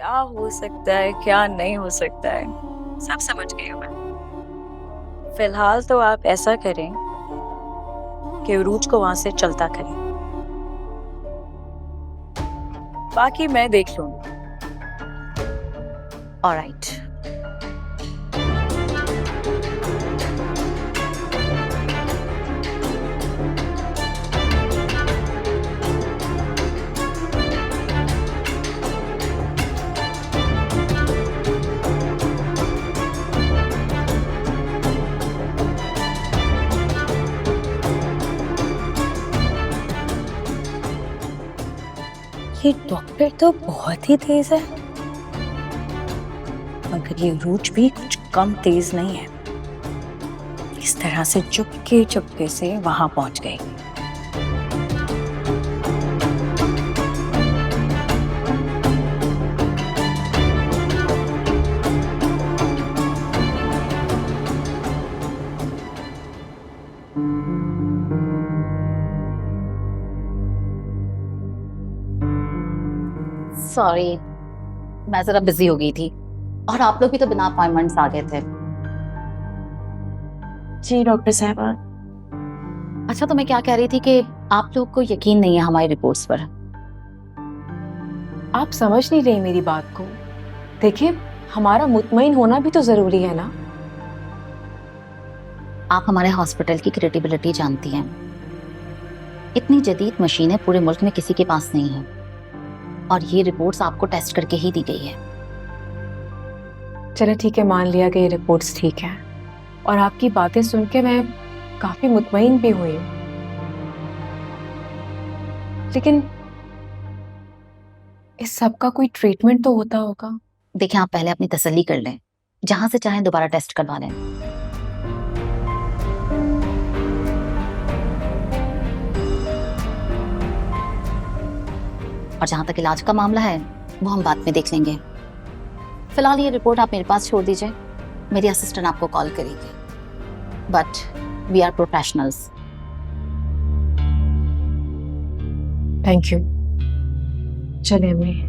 क्या हो सकता है क्या नहीं हो सकता है, सब समझ गई हूँ मैं। फिलहाल तो आप ऐसा करें कि उरूज को वहां से चलता करें, बाकी मैं देख लूंगी। ऑलराइट। ये डॉक्टर तो बहुत ही तेज है, मगर ये रूज भी कुछ कम तेज नहीं है। इस तरह से चुपके चुपके से वहां पहुंच गई। सॉरी, मैं जरा बिजी हो गई थी और आप लोग भी तो बिना अपॉइंटमेंट्स आ गए थे। जी डॉक्टर साहबा। अच्छा, तो मैं क्या कह रही थी कि आप लोग को यकीन नहीं है हमारी रिपोर्ट्स पर। आप समझ नहीं रही मेरी बात को। देखिए, हमारा मुतमईन होना भी तो जरूरी है ना। आप हमारे हॉस्पिटल की क्रेडिबिलिटी जानती हैं। इतनी जदीद मशीनें पूरे मुल्क में किसी के पास नहीं है और ये रिपोर्ट्स आपको टेस्ट करके ही दी गई है। चलो ठीक है, मान लिया कि ये रिपोर्ट्स ठीक है और आपकी बातें सुन के मैं काफी मुतमईन भी हुई हूँ। लेकिन इस सब का कोई ट्रीटमेंट तो होता होगा। देखें, आप पहले अपनी तसल्ली कर लें, जहां से चाहें दोबारा टेस्ट करवा लें। और जहां तक इलाज का मामला है वो हम बाद में देख लेंगे। फिलहाल ये रिपोर्ट आप मेरे पास छोड़ दीजिए, मेरी असिस्टेंट आपको कॉल करेगी। But we are professionals. Thank you. चले अम्मी।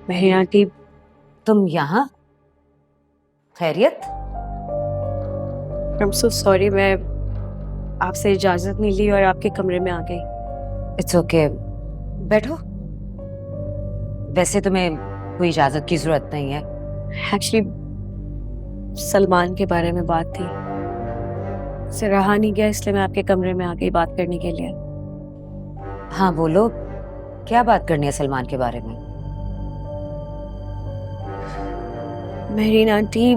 मेरी आंटी, तुम यहाँ? खैरियत? आई एम सो सॉरी, मैं आपसे इजाजत नहीं ली और आपके कमरे में आ गई। इट्स ओके, बैठो। वैसे तुम्हें कोई इजाजत की जरूरत नहीं है। एक्चुअली सलमान के बारे में बात थी, उससे रहा नहीं गया, इसलिए मैं आपके कमरे में आ गई बात करने के लिए। हाँ बोलो, क्या बात करनी है सलमान के बारे में? मेहरीन आंटी,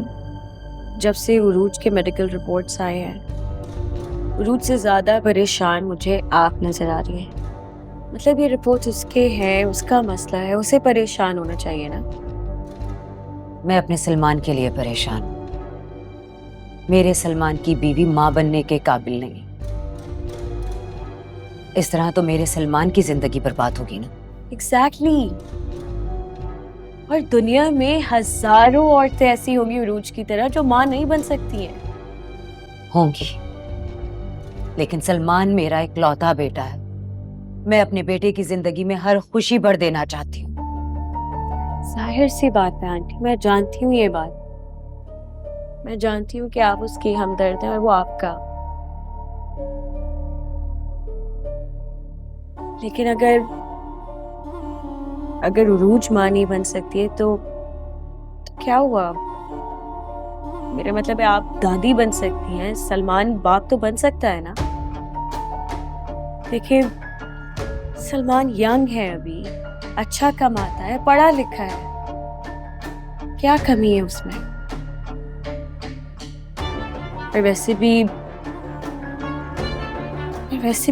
जब से उरूज के मेडिकल रिपोर्ट्स आए हैं, उरूज से ज्यादा परेशान मुझे आप नजर आ रही है। मतलब ये रिपोर्ट्स उसके हैं, उसका मसला है, उसे परेशान होना चाहिए ना। मैं अपने सलमान के लिए परेशान हूँ। मेरे सलमान की बीवी माँ बनने के काबिल नहीं। इस तरह तो मेरे सलमान की जिंदगी बर्बाद होगी ना। एग्जैक्टली। और दुनिया में हजारों औरतें ऐसी होंगी उरूज की तरह जो माँ नहीं बन सकती हैं। होंगी, लेकिन सलमान मेरा इकलौता बेटा है। मैं अपने बेटे की जिंदगी में हर खुशी भर देना चाहती हूँ। जाहिर सी बात है आंटी, मैं जानती हूँ ये बात। मैं जानती हूँ कि आप उसकी हमदर्द हैं और वो आपका। लेकिन अगर उरूज माँ नहीं बन सकती है तो क्या हुआ? मेरा मतलब है आप दादी बन सकती हैं, सलमान बाप तो बन सकता है ना। देखिए, सलमान यंग है अभी, अच्छा कमाता है, पढ़ा लिखा है, क्या कमी है उसमें? और वैसे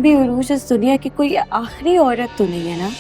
भी उरूज इस दुनिया की कोई आखिरी औरत तो नहीं है ना।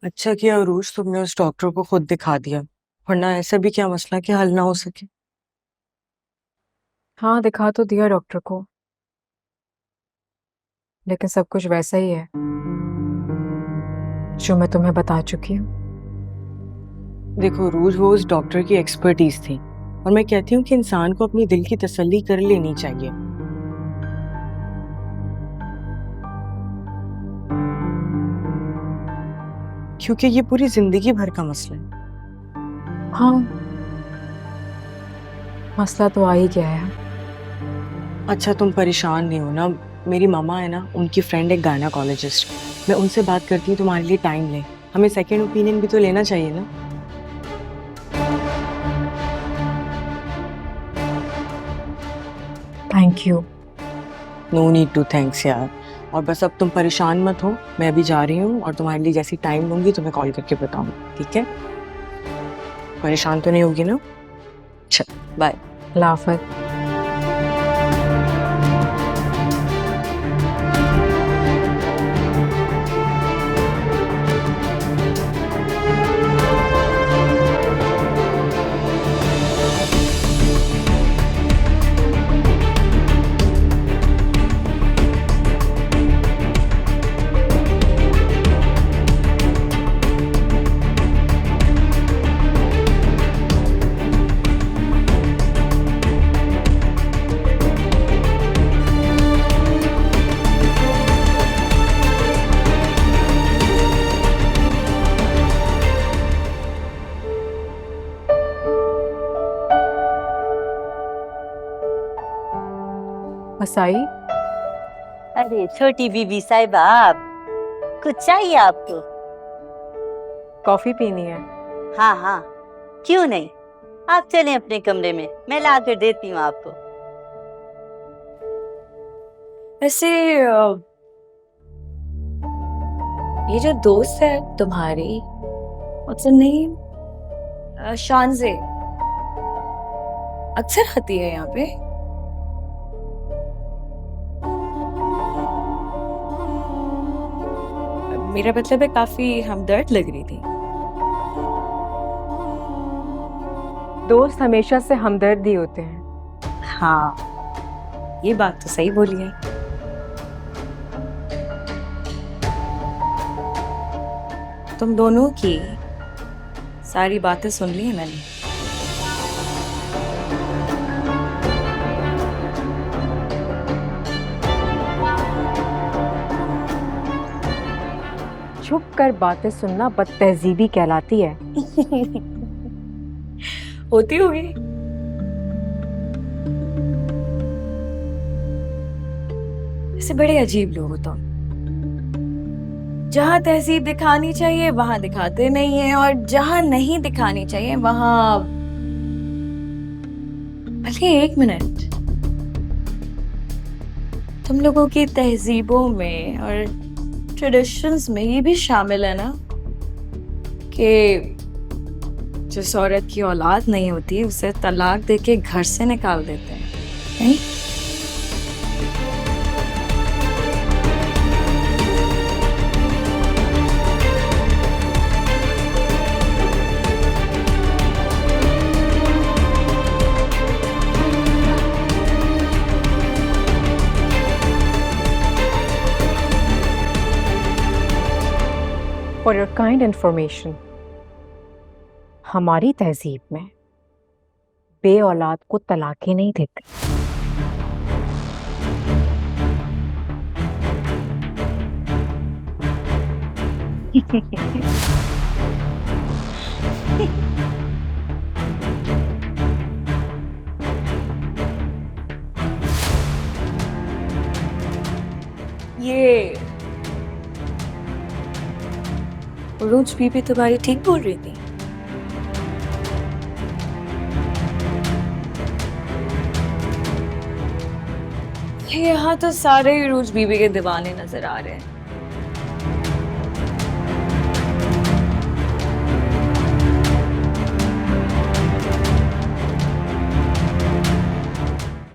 अच्छा किया अरूज, तुमने उस डॉक्टर को खुद दिखा दिया, वरना ऐसा भी क्या मसला कि हल ना हो सके। हाँ, दिखा तो दिया डॉक्टर को, लेकिन सब कुछ वैसा ही है जो मैं तुम्हें बता चुकी हूँ। देखो अरूज, वो उस डॉक्टर की एक्सपर्टीज थी, और मैं कहती हूँ कि इंसान को अपनी दिल की तसल्ली कर लेनी चाहिए। क्योंकि ये पूरी जिंदगी भर का मसला है। हाँ, मसला तो आ ही गया है। अच्छा तुम परेशान नहीं हो ना, मेरी मामा है ना, उनकी फ्रेंड एक गायनाकोलॉजिस्ट, मैं उनसे बात करती हूँ, तुम्हारे लिए टाइम ले। हमें सेकंड ओपिनियन भी तो लेना चाहिए ना। Thank you. No need to thanks यार। और बस अब तुम परेशान मत हो, मैं अभी जा रही हूँ, और तुम्हारे लिए जैसी टाइम लूंगी तुम्हें कॉल करके बताऊंगी, ठीक है? परेशान तो नहीं होगी ना? अच्छा, बाय। लाफत। मसाई, अरे छोटी बीबी साहिबा, आप कुछ चाहिए आपको? कॉफी पीनी है? हाँ हाँ, क्यों नहीं, आप चलें अपने कमरे में, मैं ला कर देती हूँ आपको। वैसे ये जो दोस्त है तुम्हारी, व्हाट्स हर नेम, शानजे, अक्सर आती है यहाँ पे? मेरा मतलब है काफी हमदर्द लग रही थी। दोस्त हमेशा से हमदर्द ही होते हैं। हाँ, ये बात तो सही बोली है। तुम दोनों की सारी बातें सुन ली है मैंने। छुप कर बातें सुनना बदतहजीबी कहलाती है। होती होगी। ऐसे बड़े अजीब लोग हो तुम। जहां तहजीब दिखानी चाहिए वहां दिखाते नहीं है, और जहां नहीं दिखानी चाहिए वहां। भले एक मिनट, तुम लोगों की तहजीबों में और ट्रेडिशंस में ये भी शामिल है ना कि जिस औरत की औलाद नहीं होती उसे तलाक देके घर से निकाल देते हैं, नहीं? फॉर योर काइंड इंफॉर्मेशन, हमारी तहजीब में बे औलाद को तलाक ही नहीं देते। ये रोज बीबी तुम्हारी ठीक बोल रही थी। यहाँ तो सारे ही रोज बीबी के दीवाने नजर आ रहे हैं।